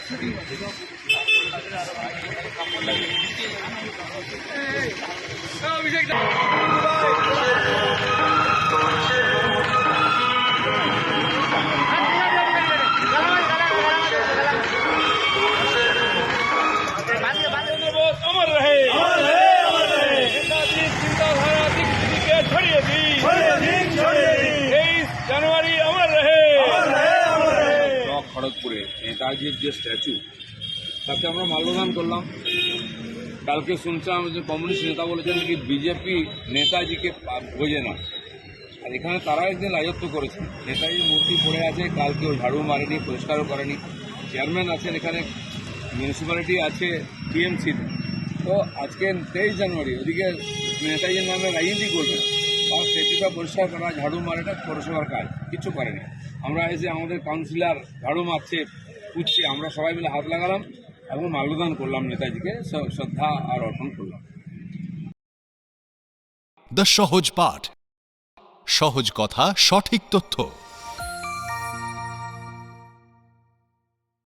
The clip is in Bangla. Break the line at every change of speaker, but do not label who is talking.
अमर रहे नेताजी चिंताधारा दिख के छड़िए दी 23 জানুয়ারি अमर रहे
খড়গপুরে নেতাজির যে স্ট্যাচু তাতে আমরা মাল্যদান করলাম। কালকে শুনছিলাম যে কমিউনিস্ট নেতা বলেছেন কি বিজেপি নেতাজিকে বোঝে না, আর এখানে তারা একদিন রাজত্ব করেছে। নেতাজির মূর্তি পড়ে আছে, কালকে ও ঝাড়ু মারেনি, পরিষ্কারও করেনি। চেয়ারম্যান আছেন এখানে, মিউনিসিপ্যালিটি আছে টিএমসি। তো আজকে 23 জানুয়ারি ওদিকে নেতাজির নামে রাজনীতি করবে, তার স্ট্যাচুটা পরিষ্কার করা, ঝাড়ু মারাটা পৌরসভার কাজ, কিছু করেনি। আমরা এসে আমাদের কাউন্সিলর ঝাড়ু মারছে, পুচ্ছে, আমরা সবাই মিলে হাত লাগালাম এবং মাল্যদান করলাম, নেতাজিকে শ্রদ্ধা আর অর্পণ করলাম।
দ্য সহজ পাঠ, সহজ কথা, সঠিক তথ্য।